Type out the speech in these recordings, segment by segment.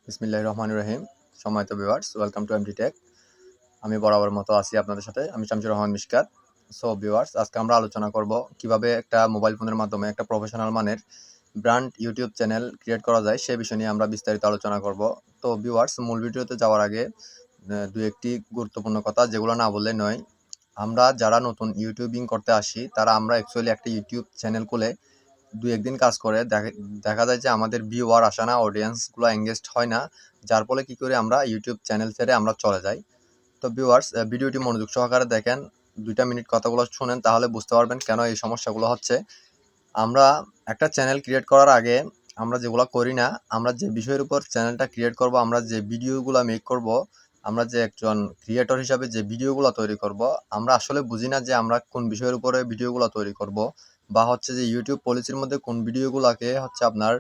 বিসমিল্লাহিররহমানিররহিম। সম্মানিত viewers, welcome to mttech। আমি বরাবর মতো আছি আপনাদের সাথে। আমি samsirrahmanmiskat। সো ভিউয়ার্স, আজকে আমরা আলোচনা করব কিভাবে একটা মোবাইল ফোনের মাধ্যমে একটা প্রফেশনাল মানের ব্র্যান্ড ইউটিউব চ্যানেল ক্রিয়েট করা যায় সে বিষয় নিয়ে আমরা বিস্তারিত আলোচনা করব। তো ভিউয়ার্স, মূল ভিডিওতে যাওয়ার আগে দুই একটি গুরুত্বপূর্ণ কথা যেগুলো না বললে নয়। আমরা যারা নতুন ইউটিউবিং করতে আসি তারা আমরা অ্যাকচুয়ালি একটা ইউটিউব চ্যানেল খুলে ২-১ দিন কাজ করে দেখা যায় যে আমাদের ভিউয়ার আসে না, অডিয়েন্সগুলো এঙ্গেজড হয় না। যার ফলে কি করি আমরা ইউটিউব চ্যানেল ছেড়ে আমরা চলে যাই। তো ভিউয়ার্স, ভিডিওটি মনোযোগ সহকারে দেখেন, ২টা মিনিট কথাগুলো শুনেন, তাহলে বুঝতে পারবেন কেন এই সমস্যাগুলো হচ্ছে। আমরা একটা চ্যানেল ক্রিয়েট করার আগে আমরা যেগুলো করি না, আমরা যে বিষয়ের উপর চ্যানেলটা ক্রিয়েট করব, আমরা যে ভিডিওগুলো মেক করব, আমরা যে একজন ক্রিয়েটর হিসাবে যে ভিডিওগুলো তৈরি করব, আমরা আসলে বুঝি না যে আমরা কোন বিষয়ের উপরে ভিডিওগুলো তৈরি করব, বা হচ্ছে যে ইউটিউব পলিসির মধ্যে কোন ভিডিওগুলোকে হচ্ছে আপনার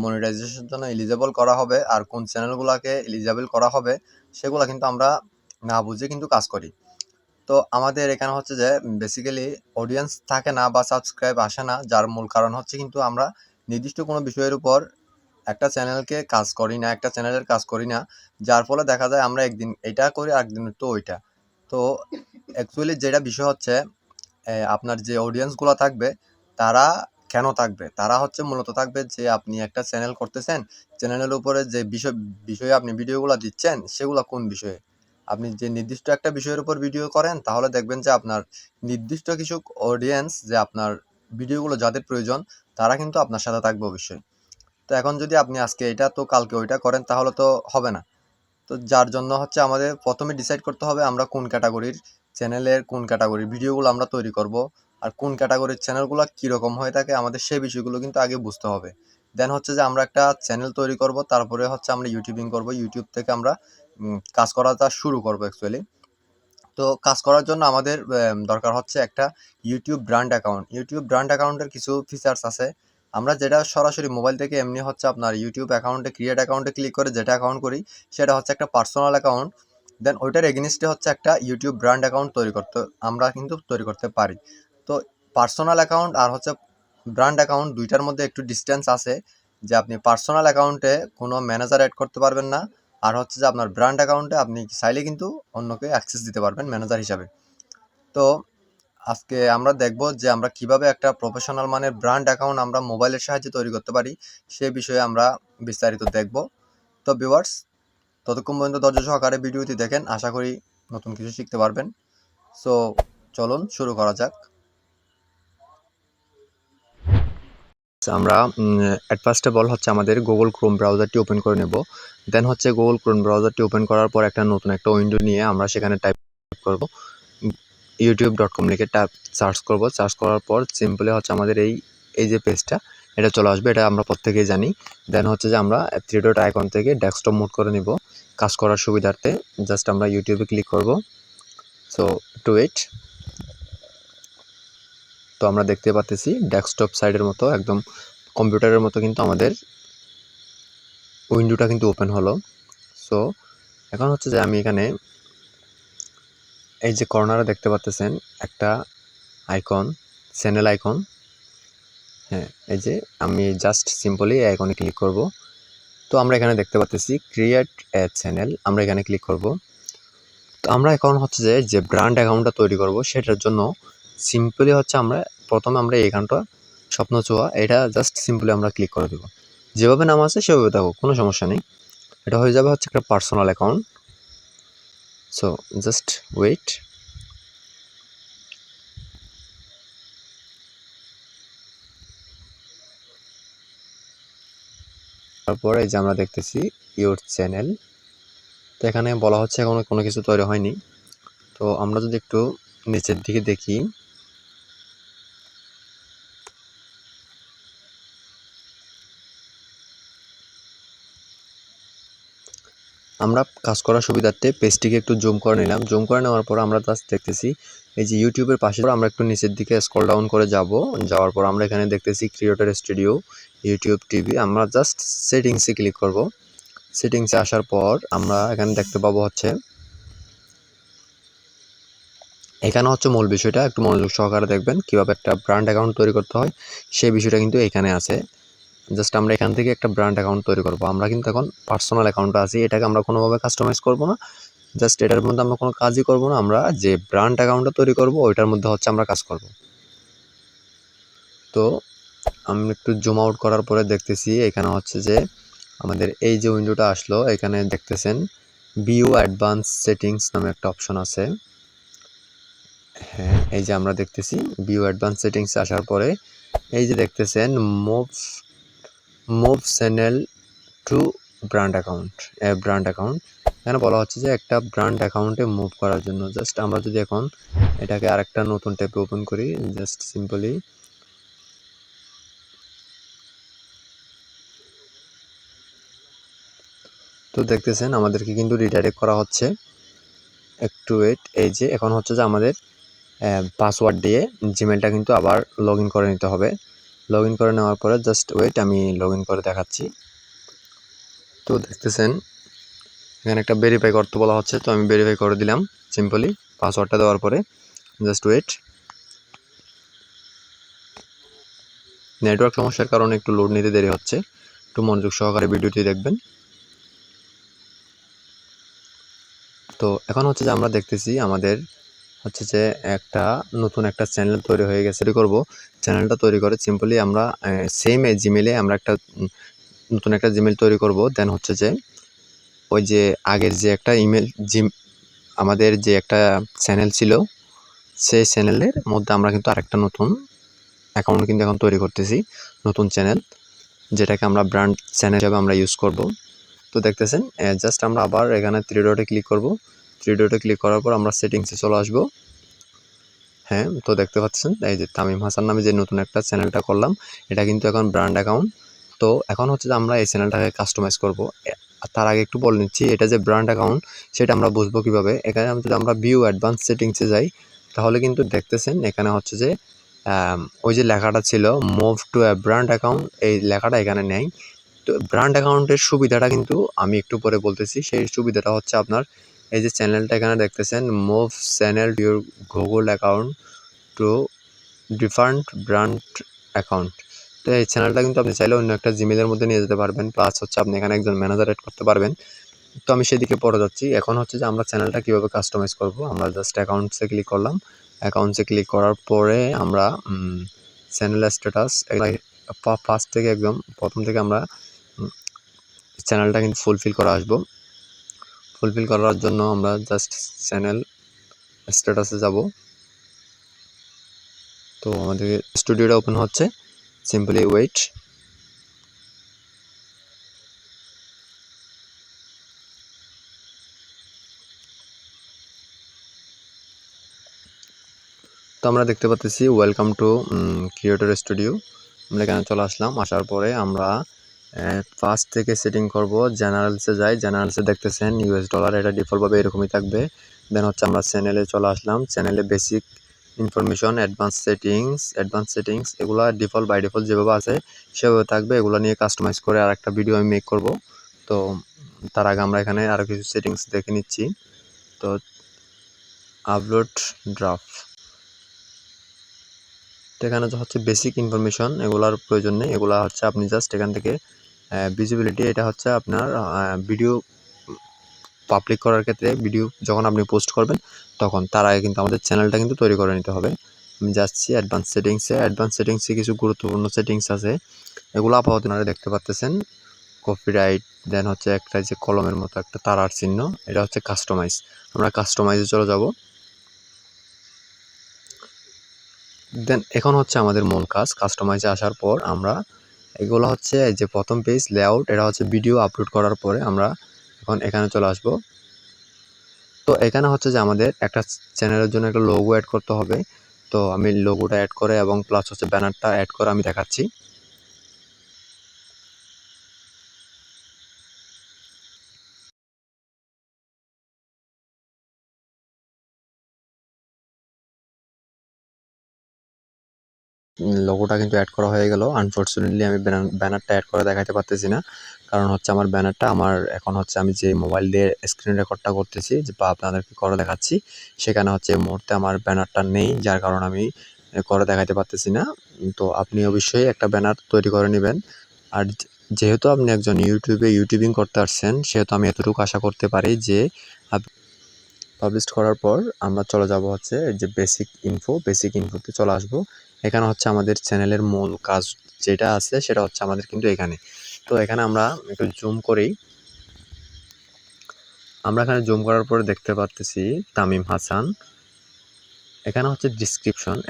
মনিটাইজেশনের জন্য এলিজেবল করা হবে আর কোন চ্যানেলগুলোকে এলিজেবল করা হবে, সেগুলো কিন্তু আমরা না বুঝে কিন্তু কাজ করি। তো আমাদের এখানে হচ্ছে যে বেসিক্যালি অডিয়েন্স থাকে না বা সাবস্ক্রাইব আসে না, যার মূল কারণ হচ্ছে কিন্তু আমরা নির্দিষ্ট কোনো বিষয়ের উপর একটা চ্যানেলের কাজ করি না। যার ফলে দেখা যায় আমরা একদিন এটা করি, একদিন তো ওইটা। তো অ্যাকচুয়ালি যেটা বিষয় হচ্ছে, আপনার যে অডিয়েন্সগুলো থাকবে তারা কেন থাকবে? তারা হচ্ছে মূলত থাকবে যে আপনি একটা চ্যানেল করতেছেন, চ্যানেলের উপরে যে বিষয়ে আপনি ভিডিওগুলো দিচ্ছেন সেগুলো কোন বিষয়ে? আপনি যে নির্দিষ্ট একটা বিষয়ের উপর ভিডিও করেন তাহলে দেখবেন যে আপনার নির্দিষ্ট কিছু অডিয়েন্স, যে আপনার ভিডিওগুলো যাদের প্রয়োজন তারা কিন্তু আপনার সাথে থাকবে অবশ্যই। তো এখন যদি আপনি আজকে এটা তো কালকে ওইটা করেন তাহলে তো হবে না। তো যার জন্য হচ্ছে আমাদের প্রথমে ডিসাইড করতে হবে আমরা কোন ক্যাটাগরির চ্যানেলের কোন ক্যাটাগরির ভিডিওগুলো আমরা তৈরি করব, আর কোন ক্যাটাগরির চ্যানেলগুলো কীরকম হয়ে থাকে আমাদের সেই বিষয়গুলো কিন্তু আগে বুঝতে হবে। দেন হচ্ছে যে আমরা একটা চ্যানেল তৈরি করব, তারপরে হচ্ছে আমরা ইউটিউবিং করব, ইউটিউব থেকে আমরা কাজ করাটা শুরু করব অ্যাকচুয়ালি। তো কাজ করার জন্য আমাদের দরকার হচ্ছে একটা YouTube brand account. YouTube brand অ্যাকাউন্টের কিছু ফিচার্স আছে। আমরা যেটা সরাসরি মোবাইল থেকে এমনি হচ্ছে আপনার ইউটিউব অ্যাকাউন্টে ক্রিয়েট অ্যাকাউন্টে ক্লিক করে যেটা অ্যাকাউন্ট করি সেটা হচ্ছে একটা পার্সোনাল অ্যাকাউন্ট। দেন ওইটার এগেইনস্টে হচ্ছে একটা ইউটিউব ব্র্যান্ড অ্যাকাউন্ট তৈরি করতে পারি। তো পার্সোনাল অ্যাকাউন্ট আর হচ্ছে ব্র্যান্ড অ্যাকাউন্ট দুইটার মধ্যে একটু ডিসটেন্স আছে, যে আপনি পার্সোনাল অ্যাকাউন্টে কোনো ম্যানেজার অ্যাড করতে পারবেন না, আর হচ্ছে যে আপনার ব্র্যান্ড অ্যাকাউন্টে আপনি চাইলে কিন্তু অন্যকে অ্যাক্সেস দিতে পারবেন ম্যানেজার হিসাবে। তো আজকে আমরা দেখব যে আমরা কিভাবে একটা প্রফেশনাল মানের ব্র্যান্ড অ্যাকাউন্ট আমরা মোবাইলের সাহায্যে তৈরি করতে পারি, সে বিষয়ে আমরা বিস্তারিত দেখব। তো ভিউয়ার্স, ততক্ষণ পর্যন্ত ধৈর্য সহকারে ভিডিওটি দেখেন, আশা করি নতুন কিছু শিখতে পারবেন। সো চলুন শুরু করা যাক। আমরা অ্যাট ফার্স্ট অফ অল হচ্ছে আমাদের গুগল ক্রোম ব্রাউজারটি ওপেন করে নেব। দেন হচ্ছে গুগল ক্রোম ব্রাউজারটি ওপেন করার পর নতুন একটা উইন্ডো নিয়ে আমরা সেখানে টাইপ করব youtube.com লিখে সার্চ করব। সার্চ করার পর সিম্পলি হচ্ছে আমাদের এই যে পেজটা এটা চলে আসবে, এটা আমরা প্রত্যেকেই জানি। দেন হচ্ছে যে আমরা থ্রি ডট আইকন থেকে ডেস্কটপ মোড করে নিব কাজ করার সুবিধার্থে। জাস্ট আমরা ইউটিউবে ক্লিক করব। So to wait. তো আমরা দেখতে পাচ্ছি ডেস্কটপ সাইডের মতো একদম কম্পিউটারের মতো কিন্তু আমাদের উইন্ডোটা কিন্তু ওপেন হলো। সো এখন হচ্ছে যে আমি এখানে এই যে কর্নারে দেখতে পাচ্ছেন একটা আইকন, চ্যানেল আইকন। হ্যাঁ, এই যে আমি জাস্ট সিম্পলি এই আইকনে ক্লিক করব। তো আমরা এখানে দেখতে পাচ্ছি ক্রিয়েট এ চ্যানেল, আমরা এখানে ক্লিক করব। তো আমরা এখন হচ্ছে যে ব্র্যান্ড অ্যাকাউন্টটা তৈরি করব সেটার জন্য সিম্পলি হচ্ছে প্রথমে আমরা এইখানটা স্বপ্ন ছোঁয়া, এটা জাস্ট সিম্পলি আমরা ক্লিক করে দেব। যেভাবে নাম আছে সেভাবে থাকুক, কোনো সমস্যা নেই। এটা হয়ে যাবে হচ্ছে একটা personal account. So just wait. তারপর এই যে আমরা দেখতেছি ইউর চ্যানেল। তো এখানে বলা হচ্ছে এখনো কোনো কিছু তৈরি হয়নি। তো আমরা যদি একটু নিচের দিকে দেখি, আমরা কাজ করার সুবিধার্থে পেজটিকে একটু জুম করে নিলাম। জুম করে নেওয়ার পর আমরা জাস্ট দেখতেছি এই যে ইউটিউবের পাশে আমরা একটু নিচের দিকে স্ক্রল ডাউন করে যাওয়ার পর আমরা এখানে দেখতেছি ক্রিয়েটর স্টুডিও, ইউটিউব টিভি। আমরা জাস্ট সেটিংসে ক্লিক করব। সেটিংসে আসার পর আমরা এখানে দেখতে পাবো হচ্ছে এখানে হচ্ছে মূল বিষয়টা, একটু মনোযোগ সহকারে দেখবেন কিভাবে একটা ব্র্যান্ড অ্যাকাউন্ট তৈরি করতে হয় সেই বিষয়টা কিন্তু এখানে আছে। জাস্ট আমরা এখান থেকে একটা ব্র্যান্ড অ্যাকাউন্ট তৈরি করব। আমরা কিন্তু এখন পার্সোনাল অ্যাকাউন্টে আছি, এটাকে আমরা কোনোভাবে কাস্টমাইজ করব না, জাস্ট এটার মধ্যে আমরা কোনো কাজই করব না। আমরা যে ব্র্যান্ড অ্যাকাউন্টটা তৈরি করব ওইটার মধ্যে হচ্ছে আমরা কাজ করব। তো আমি একটু জুম আউট করার পরে দেখতেছি এখানে হচ্ছে যে আমাদের এই যে উইন্ডোটা আসলো, এখানে দেখতেছেন ভিউ অ্যাডভান্স সেটিংস নামে একটা অপশন আছে। হ্যাঁ, এই যে আমরা দেখতেছি ভিউ অ্যাডভান্স সেটিংস আসার পরে এই যে দেখতেছেন move move channel to brand account, brand account. এখানে বলা হচ্ছে যে একটা ব্র্যান্ড অ্যাকাউন্টে মুভ করার জন্য জাস্ট আমরা যদি এখন এটাকে আরেকটা নতুন ট্যাবে ওপেন করি, জাস্ট সিম্পলি তো দেখতেছেন আমাদেরকে কিন্তু রিডাইরেক্ট করা হচ্ছে। একটু ওয়েট, এই যে এখন হচ্ছে যে আমাদের পাসওয়ার্ড দিয়ে জিমেলটা কিন্তু আবার লগ ইন করে নিতে হবে। লগ ইন করে নেওয়ার পরে জাস্ট ওয়েট, আমি লগ ইন করে দেখাচ্ছি। তো দেখতেছেন এখানে একটা ভেরিফাই করতে বলা হচ্ছে, তো আমি ভেরিফাই করে দিলাম সিম্পলি পাসওয়ার্ডটা দেওয়ার পরে। জাস্ট ওয়েট, নেটওয়ার্ক সমস্যার কারণে একটু লোড নিতে দেরি হচ্ছে, একটু মনোযোগ সহকারে ভিডিওটি দেখবেন। তো এখন হচ্ছে যে আমরা দেখতেছি আমাদের হচ্ছে যে একটা নতুন একটা চ্যানেল তৈরি হয়ে গেছে। করব চ্যানেলটা তৈরি করে সিম্পলি আমরা সেম এই জিমেলে আমরা একটা নতুন একটা জিমেল তৈরি করব। দেন হচ্ছে যে ওই যে আগের যে একটা ইমেল আমাদের যে একটা চ্যানেল ছিল সেই চ্যানেলের মধ্যে আমরা কিন্তু আরেকটা নতুন অ্যাকাউন্ট কিন্তু এখন তৈরি করতেছি, নতুন চ্যানেল, যেটাকে আমরা ব্র্যান্ড চ্যানেল হিসেবে আমরা ইউজ করব। তো দেখতেছেন জাস্ট আমরা আবার এখানে থ্রি ডটে ক্লিক করব। থ্রি ডটে ক্লিক করার পর আমরা সেটিংসে চলে আসব। হ্যাঁ, তো দেখতে পাচ্ছেন এই যে তামিম হাসান নামে যে নতুন একটা চ্যানেলটা করলাম, এটা কিন্তু এখন ব্র্যান্ড অ্যাকাউন্ট। তো এখন হচ্ছে যে আমরা এই চ্যানেলটাকে কাস্টমাইজ করব। তার আগে একটু বলে নিচ্ছি এটা যে ব্র্যান্ড অ্যাকাউন্ট সেটা আমরা বুঝবো কিভাবে। এখানে যদি আমরা ভিউ অ্যাডভান্স সেটিংসে যাই তাহলে কিন্তু দেখতেছেন এখানে হচ্ছে যে ওই যে লেখাটা ছিল move to A brand account, এই লেখাটা এখানে নেই। তো ব্র্যান্ড অ্যাকাউন্টের সুবিধাটা কিন্তু আমি একটু পরে বলতেছি। সেই সুবিধাটা হচ্ছে আপনার এই যে চ্যানেলটা এখানে দেখতেছেন move channel to your Google account two different brand account. তো এই চ্যানেলটা কিন্তু আপনি চাইলে অন্য একটা জিমেলের মধ্যে নিয়ে যেতে পারবেন, প্লাস হচ্ছে আপনি এখানে একজন ম্যানেজার এড করতে পারবেন। তো আমি সেদিকে পরে যাচ্ছি। এখন হচ্ছে যে আমরা চ্যানেলটা কীভাবে কাস্টমাইজ করব, আমরা জাস্ট অ্যাকাউন্টসে ক্লিক করলাম। অ্যাকাউন্টসে ক্লিক করার পরে আমরা চ্যানেল স্ট্যাটাস ফার্স্ট থেকে একদম প্রথম থেকে আমরা চ্যানেলটা কিন্তু ফুলফিল করা আসবো। ফুলফিল করার জন্য আমরা জাস্ট চ্যানেল স্ট্যাটাসে যাব। তো আমাদের স্টুডিওটা ওপেন হচ্ছে, সিম্পলি ওয়েট। তো আমরা দেখতে পাচ্ছি ওয়েলকাম টু ক্রিয়েটর স্টুডিও। আমরা এখানে চলে আসলাম। আসার পরে আমরা ফার্স্ট থেকে সেটিং করব, জেনারেলসে যাই। জেনারেলসে দেখতেছেন ইউএস ডলার, এটা ডিফল্টভাবে এরকমই থাকবে। দেন হচ্ছে আমরা চ্যানেলে চলে আসলাম। চ্যানেলে বেসিক ইনফরমেশন, অ্যাডভান্স সেটিংস এগুলো ডিফল্ট বাই ডিফল্ট যেভাবে আছে সেভাবে থাকবে। এগুলো নিয়ে কাস্টমাইজ করে আর একটা ভিডিও আমি মেক করব। তো তার আগে আমরা এখানে আরও কিছু সেটিংস দেখে নিচ্ছি। তো আপলোড ড্রাফট, তো এখানে হচ্ছে বেসিক ইনফরমেশন, এগুলার প্রয়োজন নেই। এগুলা হচ্ছে আপনি জাস্ট এখান থেকে ভিজিবিলিটি, এটা হচ্ছে আপনার ভিডিও পাবলিক করার ক্ষেত্রে, ভিডিও যখন আপনি পোস্ট করবেন তখন, তার আগে কিন্তু আমাদের চ্যানেলটা কিন্তু তৈরি করে নিতে হবে। আমি যাচ্ছি অ্যাডভান্স সেটিংসে। অ্যাডভান্স সেটিংসে কিছু গুরুত্বপূর্ণ সেটিংস আছে, এগুলো আপাতত আপনারা দেখতে পাচ্ছেন। কপিরাইট, দেন হচ্ছে একটা যে কলমের মতো একটা তারার চিহ্ন, এটা হচ্ছে কাস্টমাইজ। আমরা কাস্টমাইজে চলে যাব। দেন এখন হচ্ছে আমাদের মূল কাজ। কাস্টমাইজে আসার পর আমরা এগুলো হচ্ছে যে প্রথম পেজ লেআউট, এটা হচ্ছে ভিডিও আপলোড করার পরে আমরা এখন এখানে চলে আসব। তো এখানে হচ্ছে যে আমাদের একটা চ্যানেলের জন্য একটা লোগো অ্যাড করতে হবে। তো আমি লোগোটা অ্যাড করে এবং প্লাস হচ্ছে ব্যানারটা অ্যাড করে আমি দেখাচ্ছি। লোগোটা কিন্তু অ্যাড করা হয়ে গেল। আনফরচুনেটলি আমি ব্যানারটা অ্যাড করে দেখাতে পারতেছি না, কারণ হচ্ছে আমার ব্যানারটা আমার এখন হচ্ছে আমি যে মোবাইল দিয়ে স্ক্রিন রেকর্ডটা করতেছি বা আপনাদেরকে করে দেখাচ্ছি, সেখানে হচ্ছে এই মুহূর্তে আমার ব্যানারটা নেই, যার কারণে আমি করে দেখাতে পারতেছি না। তো আপনি অবশ্যই একটা ব্যানার তৈরি করে নেবেন। আর যেহেতু আপনি একজন ইউটিউবিং করতে আসছেন, সেহেতু আমি এতটুকু আশা করতে পারি যে পাবলিশ করার পর আমরা চলে যাব হচ্ছে যে বেসিক ইনফোতে চলে আসব। এখানে হচ্ছে আমাদের চ্যানেলের মূল কাজ যেটা আছে সেটা হচ্ছে আমাদের কিন্তু এখানে। তো এখানে আমরা একটু জুম করি। আমরা এখানে জুম করার পরে দেখতে পাচ্ছি তামিম হাসান। এখানে হচ্ছে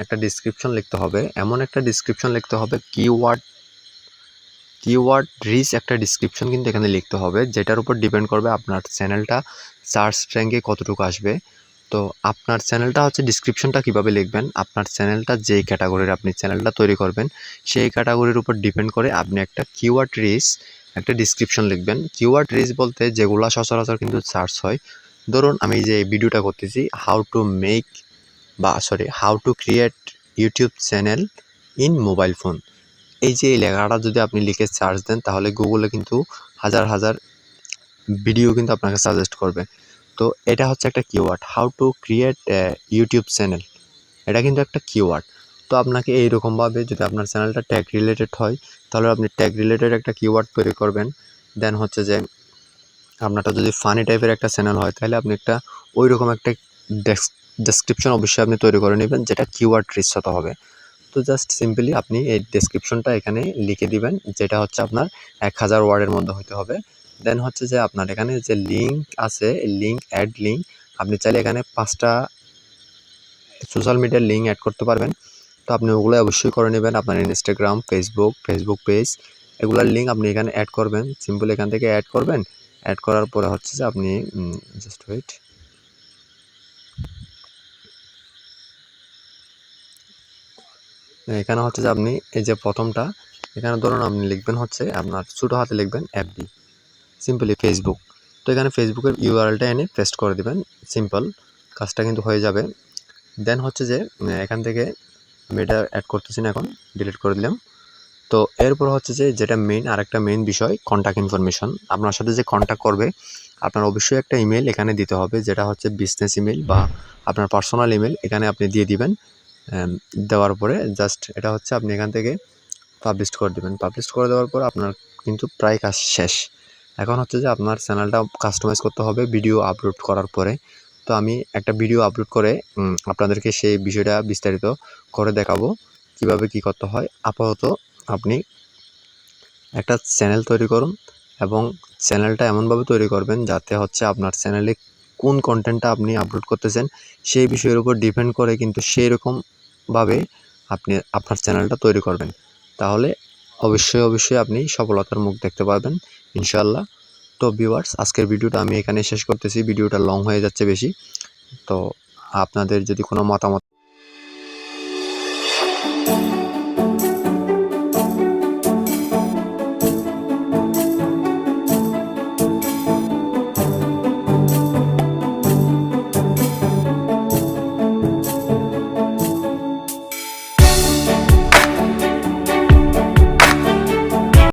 একটা ডিসক্রিপশন লিখতে হবে, এমন একটা ডিসক্রিপশন লিখতে হবে, কিওয়ার্ড রিচ একটা ডিসক্রিপশন কিন্তু এখানে লিখতে হবে, যেটার উপর ডিপেন্ড করবে আপনার চ্যানেলটা সার্চ র্যাঙ্কে কতটুকু আসবে। তো আপনার চ্যানেলটা হচ্ছে ডিসক্রিপশনটা কিভাবে লিখবেন, আপনার চ্যানেলটা যেই ক্যাটাগরির আপনি চ্যানেলটা তৈরি করবেন সেই ক্যাটাগরির উপর ডিপেন্ড করে আপনি একটা কিওয়ার্ড রিচ একটা ডিসক্রিপশন লিখবেন। কিওয়ার্ড রিচ বলতে যেগুলো সচরাচর কিন্তু সার্চ হয়, ধরুন আমি যে ভিডিওটা করতেছি how to create YouTube channel in mobile phone, এই যে লেখাটা যদি আপনি লিখে সার্চ দেন তাহলে গুগলে কিন্তু হাজার হাজার ভিডিও কিন্তু আপনাকে সাজেস্ট করবে। তো এটা হচ্ছে একটা keyword, how to create YouTube channel, এটা কিন্তু একটা কিওয়ার্ড। তো আপনাকে এইরকমভাবে যদি আপনার চ্যানেলটা ট্যাগ রিলেটেড হয় তাহলে আপনি ট্যাগ রিলেটেড একটা কিওয়ার্ড তৈরি করবেন। দেন হচ্ছে যে আপনারটা যদি ফানি টাইপের একটা চ্যানেল হয় তাহলে আপনি একটা ওই রকম একটা ডেসক্রিপশন অবশ্যই আপনি তৈরি করে নেবেন যেটা কিওয়ার্ড রিচ হতে হবে। তো জাস্ট সিম্পলি আপনি এই ডেসক্রিপশনটা এখানে লিখে দিবেন, যেটা হচ্ছে আপনার 1000 ওয়ার্ডের মধ্যে হতে হবে। দেন হচ্ছে যে আপনার এখানে যে লিঙ্ক আছে, অ্যাড লিঙ্ক, আপনি চাইলে এখানে 5টা সোশ্যাল মিডিয়ার লিঙ্ক অ্যাড করতে পারবেন। তো আপনি ওগুলো অবশ্যই করে নেবেন, আপনার ইনস্টাগ্রাম, ফেসবুক পেজ, এগুলোর লিঙ্ক আপনি এখানে অ্যাড করবেন। সিম্পল এখান থেকে অ্যাড করবেন। অ্যাড করার পরে হচ্ছে যে আপনি জাস্ট ওয়েট, এখানে হচ্ছে যে আপনি এই যে প্রথমটা এখানে ধরুন আপনি লিখবেন হচ্ছে আপনার ছোটো হাতে লিখবেন এফবি, সিম্পলি ফেসবুক। তো এখানে ফেসবুকের ইউআরএলটা এনে পেস্ট করে দিবেন, সিম্পল কাজটা কিন্তু হয়ে যাবে। দেন হচ্ছে যে এখান থেকে আমি এটা অ্যাড করতেছি না, এখন ডিলিট করে দিলাম। তো এরপর হচ্ছে যে যেটা আরেকটা মেইন বিষয়, কন্ট্যাক্ট ইনফরমেশন। আপনার সাথে যে কন্ট্যাক্ট করবে আপনার অবশ্যই একটা ইমেল এখানে দিতে হবে, যেটা হচ্ছে বিজনেস ইমেল বা আপনার পার্সোনাল ইমেল এখানে আপনি দিয়ে দিবেন। দেওয়ার পরে জাস্ট এটা হচ্ছে আপনি এখান থেকে পাবলিশ করে দেবেন। পাবলিশ করে দেওয়ার পর আপনার কিন্তু প্রায় কাজ শেষ। এখন হচ্ছে যে আপনার চ্যানেলটা কাস্টমাইজ করতে হবে ভিডিও আপলোড করার পরে। তো আমি একটা ভিডিও আপলোড করে আপনাদেরকে সেই বিষয়টা বিস্তারিত করে দেখাবো কিভাবে কি করতে হয়। আপাতত আপনি একটা চ্যানেল তৈরি করুন এবং চ্যানেলটা এমনভাবে তৈরি করবেন যাতে হচ্ছে আপনার চ্যানেলে কোন কন্টেন্টটা আপনি আপলোড করতেছেন সেই বিষয়ের উপর ডিপেন্ড করে কিন্তু সেই রকমভাবে আপনি আপনার চ্যানেলটা তৈরি করবেন। তাহলে অবশ্যই আপনি সফলতার মুখ দেখতে পাবেন ইনশাআল্লাহ। তো ভিউয়ার্স, আজকের ভিডিওটা আমি এখানে শেষ করতেছি, ভিডিওটা লং হয়ে যাচ্ছে বেশি। তো আপনাদের যদি কোনো মতামত